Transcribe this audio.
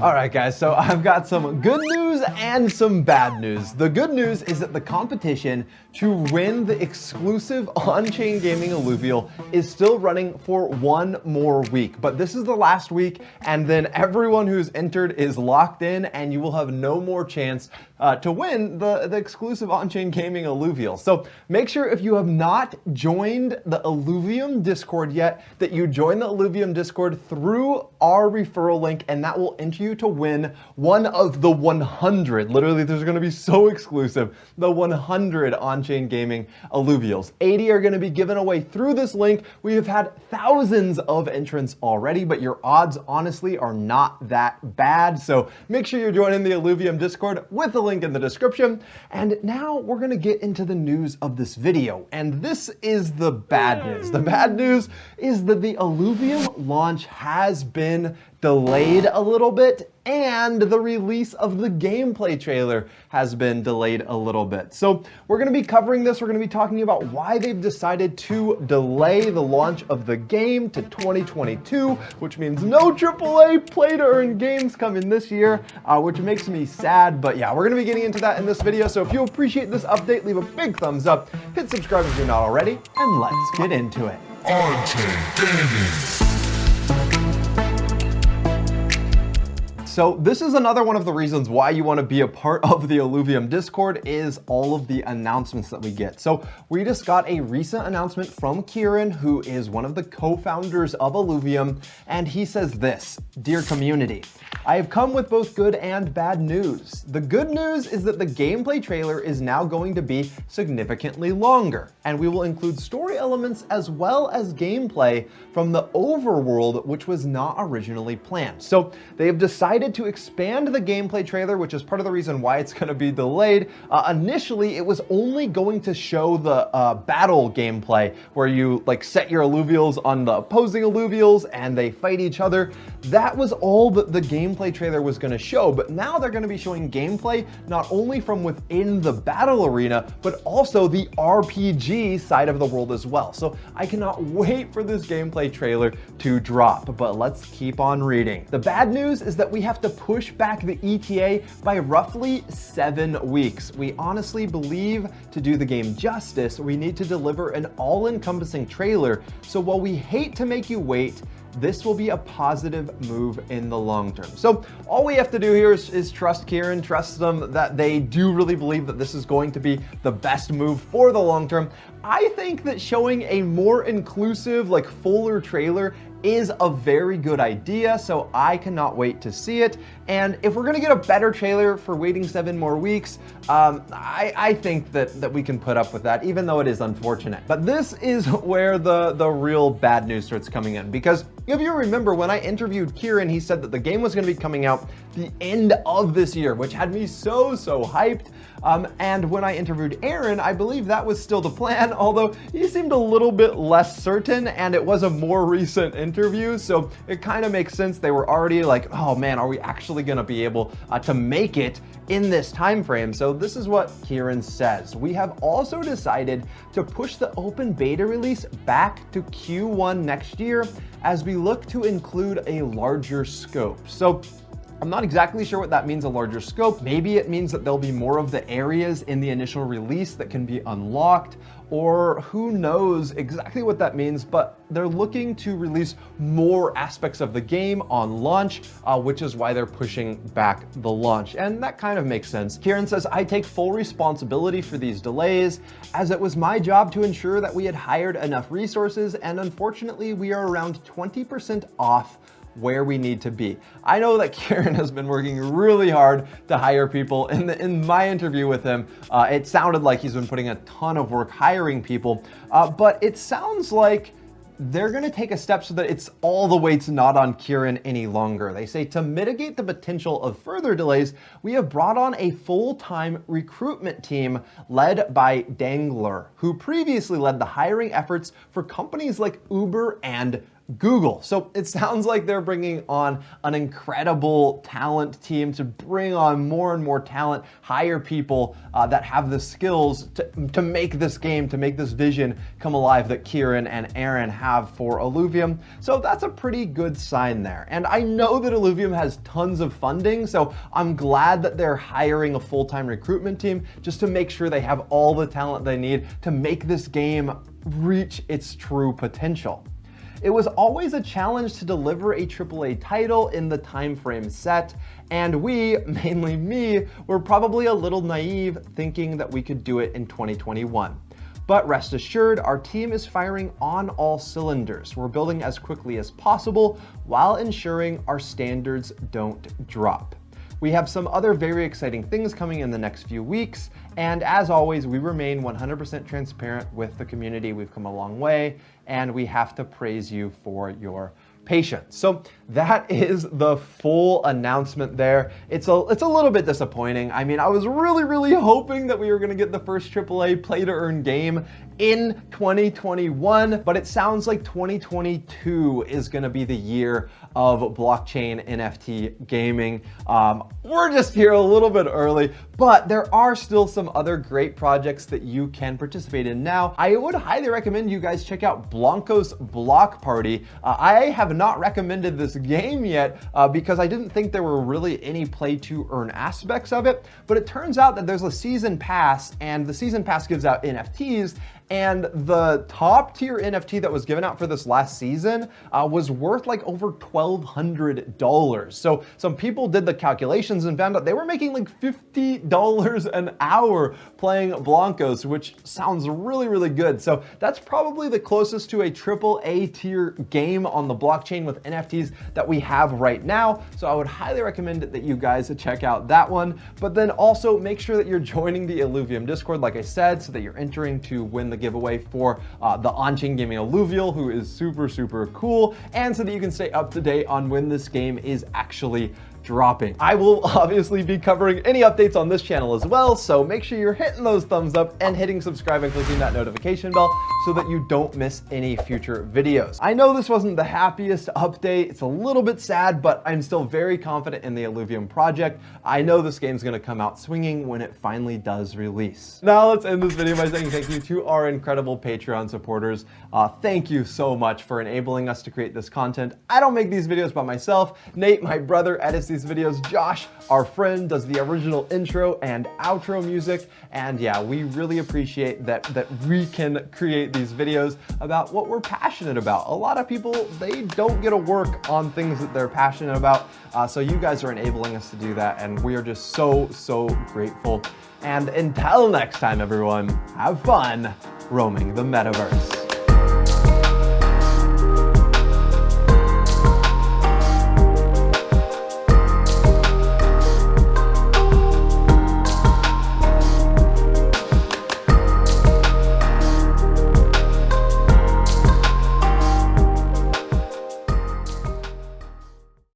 All right, guys, so I've got some good news and some bad news. The good news is that the competition to win the exclusive on-chain gaming Illuviual is still running for one more week. But this is the last week, and then everyone who's entered is locked in, and you will have no more chance to win the exclusive on-chain gaming Illuviual. So make sure if you have not joined the Illuvium Discord yet, that you join the Illuvium Discord through our referral link, and that will enter you to win one of the 100. Literally, there's going to be so exclusive. The 100 on-chain gaming Illuvials. 80 are going to be given away through this link. We have had thousands of entrants already, but your odds honestly are not that bad. So make sure you're joining the Illuvium Discord with the link in the description. And now we're going to get into the news of this video. And this is the bad news. The bad news is that the Illuvium launch has been delayed a little bit, and the release of the gameplay trailer has been delayed a little bit. So we're going to be covering this. We're going to be talking about why they've decided to delay the launch of the game to 2022, which means no AAA play to earn games coming this year, which makes me sad. But yeah, we're going to be getting into that in this video. So if you appreciate this update, leave a big thumbs up, hit subscribe if you're not already, and let's get into it. On-chain gaming. So this is another one of the reasons why you want to be a part of the Illuvium Discord is all of the announcements that we get. So we just got a recent announcement from Kieran, who is one of the co-founders of Illuvium, and he says this: "Dear community, I have come with both good and bad news. The good news is that the gameplay trailer is now going to be significantly longer, and we will include story elements as well as gameplay from the overworld, which was not originally planned." So they have decided to expand the gameplay trailer, which is part of the reason why it's going to be delayed. Initially, it was only going to show the battle gameplay, where you like set your Illuvials on the opposing Illuvials and they fight each other. That was all that the gameplay trailer was going to show, but now they're going to be showing gameplay not only from within the battle arena, but also the RPG side of the world as well. So I cannot wait for this gameplay trailer to drop, but let's keep on reading. The bad news is that we have to push back the ETA by roughly 7 weeks. We honestly believe to do the game justice, we need to deliver an all-encompassing trailer. So while we hate to make you wait, this will be a positive move in the long term. So all we have to do here is trust Kieran, trust them that they do really believe that this is going to be the best move for the long term. I think that showing a more inclusive, like fuller trailer is a very good idea, so I cannot wait to see it. And if we're gonna get a better trailer for waiting 7 more weeks, I think that we can put up with that, even though it is unfortunate. But this is where the real bad news starts coming in, because if you remember when I interviewed Kieran, he said that the game was gonna be coming out the end of this year, which had me so hyped. And when I interviewed Aaron, I believe that was still the plan, although he seemed a little bit less certain, and it was a more recent interview, so it kind of makes sense. They were already like, oh man, are we actually gonna be able to make it in this time frame? So this is what Kieran says: "We have also decided to push the open beta release back to Q1 next year as we look to include a larger scope." So I'm not exactly sure what that means, a larger scope. Maybe it means that there'll be more of the areas in the initial release that can be unlocked, or who knows exactly what that means, but they're looking to release more aspects of the game on launch, which is why they're pushing back the launch. And that kind of makes sense. Kieran says, "I take full responsibility for these delays, as it was my job to ensure that we had hired enough resources, and unfortunately we are around 20% off where we need to be." I know that Kieran has been working really hard to hire people. In my interview with him, it sounded like he's been putting a ton of work hiring people, but it sounds like they're going to take a step so that it's all the weight's not on Kieran any longer. They say, "To mitigate the potential of further delays, we have brought on a full-time recruitment team led by Dangler, who previously led the hiring efforts for companies like Uber and Google. So it sounds like they're bringing on an incredible talent team to bring on more and more talent, hire people that have the skills to make this game, to make this vision come alive that Kieran and Aaron have for Illuvium. So that's a pretty good sign there. And I know that Illuvium has tons of funding, so I'm glad that they're hiring a full-time recruitment team just to make sure they have all the talent they need to make this game reach its true potential. It was always a challenge to deliver a AAA title in the time frame set, and we, mainly me, were probably a little naive thinking that we could do it in 2021. But rest assured, our team is firing on all cylinders. We're building as quickly as possible while ensuring our standards don't drop. We have some other very exciting things coming in the next few weeks, and as always, we remain 100% transparent with the community. We've come a long way, and we have to praise you for your patience. So that is the full announcement there. It's a little bit disappointing. I mean, I was really hoping that we were gonna get the first AAA play to earn game in 2021, but it sounds like 2022 is gonna be the year of blockchain NFT gaming. We're just here a little bit early, but there are still some other great projects that you can participate in now. I would highly recommend you guys check out Blanco's Block Party. I have not recommended this game yet because I didn't think there were really any play to earn aspects of it, but it turns out that there's a season pass, and the season pass gives out NFTs, and the top tier NFT that was given out for this last season was worth like over $1,200. So some people did the calculations and found out they were making like $50 an hour playing Blancos, which sounds really good. So that's probably the closest to a AAA tier game on the blockchain with NFTs that we have right now. So I would highly recommend that you guys check out that one. But then also make sure that you're joining the Illuvium Discord, like I said, so that you're entering to win the giveaway for the on-chain gaming Illuviual, who is super cool, and so that you can stay up to date on when this game is actually dropping. I will obviously be covering any updates on this channel as well, so make sure you're hitting those thumbs up and hitting subscribe and clicking that notification bell so that you don't miss any future videos. I know this wasn't the happiest update. It's a little bit sad, but I'm still very confident in the Illuvium project. I know this game's gonna come out swinging when it finally does release. Now let's end this video by saying thank you to our incredible Patreon supporters. Thank you so much for enabling us to create this content. I don't make these videos by myself. Nate, my brother, edits these videos. Josh, our friend, does the original intro and outro music. And yeah, we really appreciate that we can create these videos about what we're passionate about. A lot of people, they don't get to work on things that they're passionate about. So you guys are enabling us to do that, and we are just so grateful. And until next time, everyone, have fun roaming the metaverse.